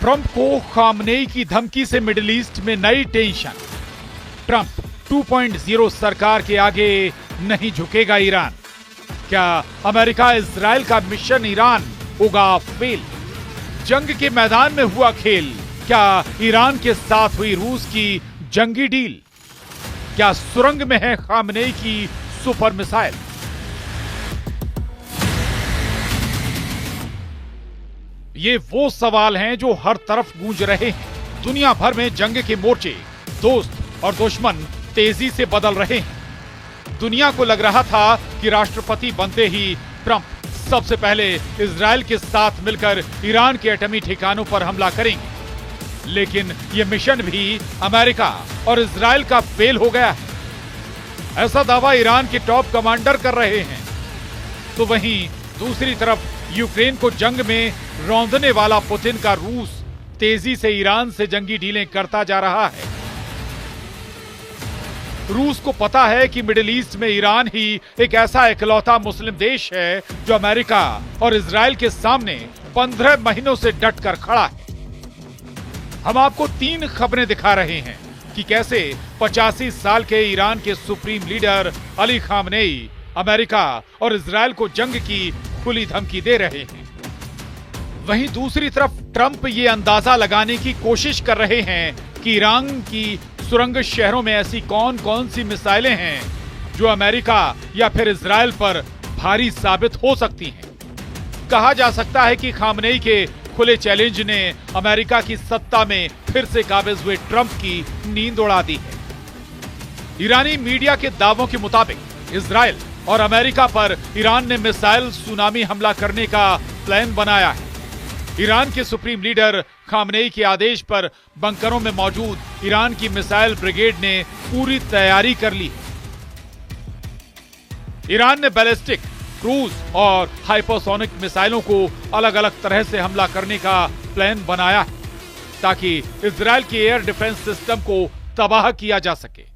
Trump को Khamenei की धमकी से मिडिल ईस्ट में नई टेंशन। ट्रंप 2.0 सरकार के आगे नहीं झुकेगा ईरान। क्या अमेरिका इजराइल का मिशन ईरान होगा फेल? जंग के मैदान में हुआ खेल। क्या ईरान के साथ हुई रूस की जंगी डील? क्या सुरंग में है खामनेई की सुपर मिसाइल? ये वो सवाल हैं जो हर तरफ गूंज रहे हैं। दुनिया भर में जंग के मोर्चे, दोस्त और दुश्मन तेजी से बदल रहे हैं। दुनिया को लग रहा था कि राष्ट्रपति बनते ही ट्रंप सबसे पहले इजराइल के साथ मिलकर ईरान के एटमी ठिकानों पर हमला करेंगे, लेकिन यह मिशन भी अमेरिका और इजराइल का फेल हो गया है। ऐसा दावा ईरान के टॉप कमांडर कर रहे हैं। तो वहीं दूसरी तरफ यूक्रेन को जंग में रौंदने वाला पुतिन का रूस तेजी से ईरान से जंगी डीलें करता जा रहा है। रूस को पता है कि मिडिल ईस्ट में ईरान ही एक ऐसा इकलौता मुस्लिम देश है जो अमेरिका और इजराइल के सामने 15 महीनों से डटकर खड़ा है। हम आपको 3 खबरें दिखा रहे हैं कि कैसे 85 साल के ईरान के supreme leader Ali Khamenei America और इजराइल को जंग की खुली धमकी दे रहे हैं। वहीं दूसरी तरफ ट्रंप ये अंदाजा लगाने की कोशिश कर रहे हैं कि ईरान की सुरंग शहरों में ऐसी कौन कौन सी मिसाइलें हैं जो अमेरिका या फिर इजराइल पर भारी साबित हो सकती हैं। कहा जा सकता है कि खामनेई के खुले चैलेंज ने अमेरिका की सत्ता में फिर से काबिज हुए ट्रंप की नींद उड़ा दी है। ईरानी मीडिया के दावों के मुताबिक इजराइल और अमेरिका पर ईरान ने मिसाइल सुनामी हमला करने का प्लान बनाया है। ईरान के सुप्रीम लीडर खामनेई के आदेश पर बंकरों में मौजूद ईरान की मिसाइल ब्रिगेड ने पूरी तैयारी कर ली है। ईरान ने बैलिस्टिक, क्रूज और हाइपरसोनिक मिसाइलों को अलग अलग तरह से हमला करने का प्लान बनाया है ताकि इजराइल के एयर डिफेंस सिस्टम को तबाह किया जा सके।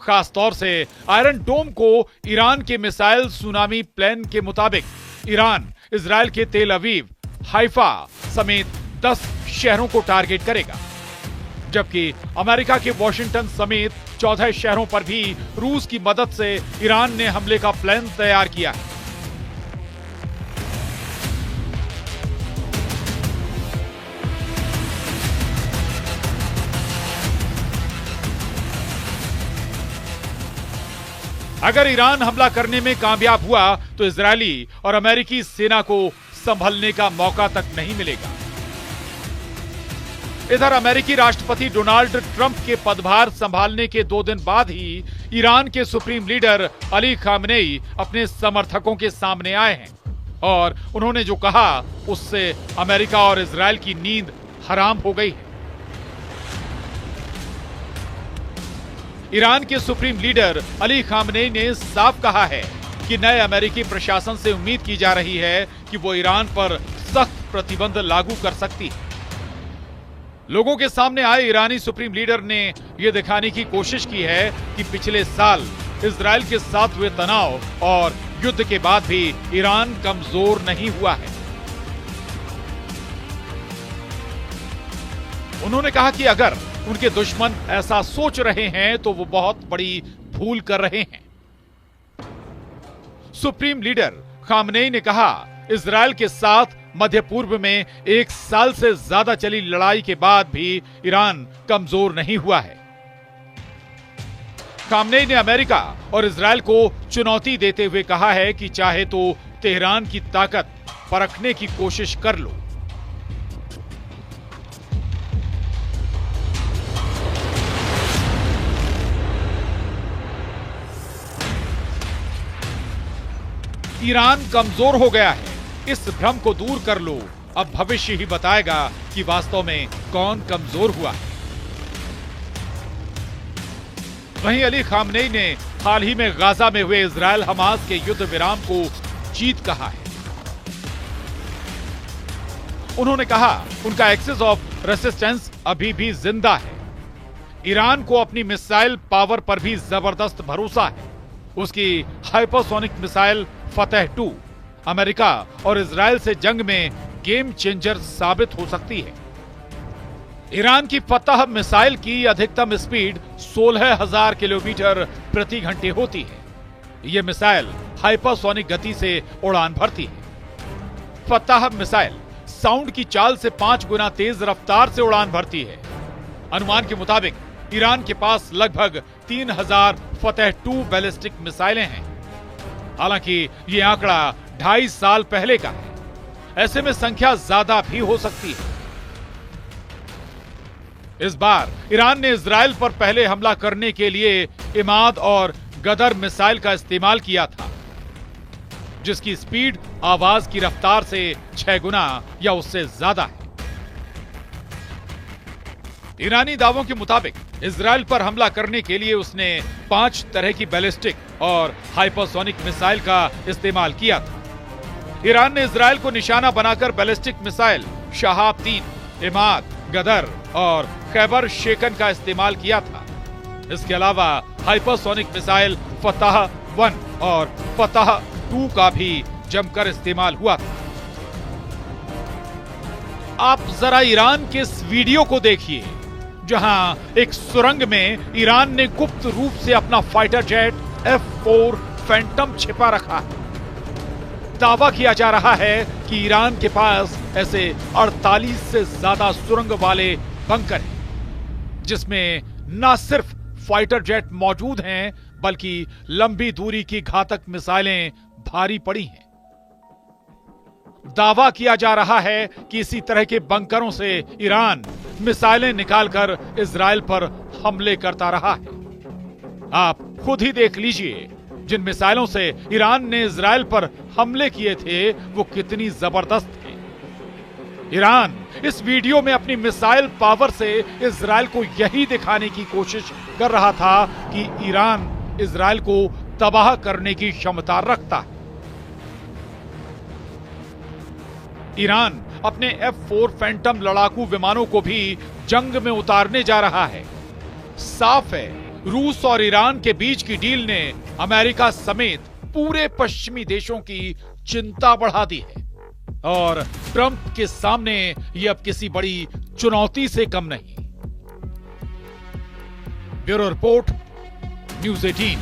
खास तौर से आयरन डोम को ईरान के मिसाइल सुनामी प्लान के मुताबिक ईरान इजराइल के तेल अवीव, हाइफा समेत 10 शहरों को टारगेट करेगा, जबकि अमेरिका के वॉशिंगटन समेत 14 शहरों पर भी रूस की मदद से ईरान ने हमले का प्लान तैयार किया है। अगर ईरान हमला करने में कामयाब हुआ तो इजरायली और अमेरिकी सेना को संभलने का मौका तक नहीं मिलेगा। इधर अमेरिकी राष्ट्रपति डोनाल्ड ट्रंप के पदभार संभालने के 2 दिन बाद ही ईरान के सुप्रीम लीडर अली खामनेई अपने समर्थकों के सामने आए हैं और उन्होंने जो कहा उससे अमेरिका और इजराइल की नींद हराम हो गई है। ईरान के सुप्रीम लीडर अली खामनेई ने साफ कहा है कि नए अमेरिकी प्रशासन से उम्मीद की जा रही है कि वो ईरान पर सख्त प्रतिबंध लागू कर सकती है। लोगों के सामने आए ईरानी सुप्रीम लीडर ने यह दिखाने की कोशिश की है कि पिछले साल इजराइल के साथ हुए तनाव और युद्ध के बाद भी ईरान कमजोर नहीं हुआ है। उन्होंने कहा कि अगर उनके दुश्मन ऐसा सोच रहे हैं तो वो बहुत बड़ी भूल कर रहे हैं। सुप्रीम लीडर खामनेई ने कहा, इजराइल के साथ मध्य पूर्व में 1 साल से ज्यादा चली लड़ाई के बाद भी ईरान कमजोर नहीं हुआ है। खामनेई ने अमेरिका और इजराइल को चुनौती देते हुए कहा है कि चाहे तो तेहरान की ताकत परखने की कोशिश कर लो। ईरान कमजोर हो गया है, इस भ्रम को दूर कर लो। अब भविष्य ही बताएगा कि वास्तव में कौन कमजोर हुआ है। वहीं अली खामनेई ने हाल ही में गाजा में हुए इजराइल हमास के युद्ध विराम को जीत कहा है। उन्होंने कहा उनका एक्सिस ऑफ रेसिस्टेंस अभी भी जिंदा है। ईरान को अपनी मिसाइल पावर पर भी जबरदस्त भरोसा है। उसकी हाइपरसोनिक मिसाइल फतेह 2 अमेरिका और इजराइल से जंग में गेम चेंजर साबित हो सकती है। ईरान की फतह मिसाइल की अधिकतम स्पीड 16,000 किलोमीटर प्रति घंटे होती है। यह मिसाइल हाइपरसोनिक गति से उड़ान भरती है। फतह मिसाइल साउंड की चाल से 5 गुना तेज रफ्तार से उड़ान भरती है। अनुमान के मुताबिक ईरान के पास लगभग 3,000 फतह 2 बैलिस्टिक मिसाइलें हैं। हालांकि यह आंकड़ा 2.5 साल पहले का है। ऐसे में संख्या ज्यादा भी हो सकती है। इस बार ईरान ने इजराइल पर पहले हमला करने के लिए इमाद और गदर मिसाइल का इस्तेमाल किया था, जिसकी स्पीड आवाज की रफ्तार से 6 गुना या उससे ज्यादा है। ईरानी दावों के मुताबिक इजराइल पर हमला करने के लिए उसने 5 तरह की बैलिस्टिक और हाइपरसोनिक मिसाइल का इस्तेमाल किया था। ईरान ने इजराइल को निशाना बनाकर बैलिस्टिक मिसाइल शहाब 3, इमाद, गदर और खैबर शेकन का इस्तेमाल किया था। इसके अलावा हाइपरसोनिक मिसाइल फतह 1 और फतह 2 का भी जमकर इस्तेमाल हुआ था। आप जरा ईरान के इस वीडियो को देखिए, जहां एक सुरंग में ईरान ने गुप्त रूप से अपना फाइटर जेट F4 फैंटम छिपा रखा है। दावा किया जा रहा है कि ईरान के पास ऐसे 48 से ज्यादा सुरंग वाले बंकर हैं, जिसमें न सिर्फ फाइटर जेट मौजूद हैं, बल्कि लंबी दूरी की घातक मिसाइलें भारी पड़ी हैं। दावा किया जा रहा है कि इसी तरह के बंकरों से ईरान मिसाइलें निकालकर इजराइल पर हमले करता रहा है। आप खुद ही देख लीजिए, जिन मिसाइलों से ईरान ने इजराइल पर हमले किए थे वो कितनी जबरदस्त थे। ईरान इस वीडियो में अपनी मिसाइल पावर से इजराइल को यही दिखाने की कोशिश कर रहा था कि ईरान इजराइल को तबाह करने की क्षमता रखता है। ईरान अपने F4 फैंटम लड़ाकू विमानों को भी जंग में उतारने जा रहा है। साफ है, रूस और ईरान के बीच की डील ने अमेरिका समेत पूरे पश्चिमी देशों की चिंता बढ़ा दी है और ट्रंप के सामने ये अब किसी बड़ी चुनौती से कम नहीं। Bureau report, news 18।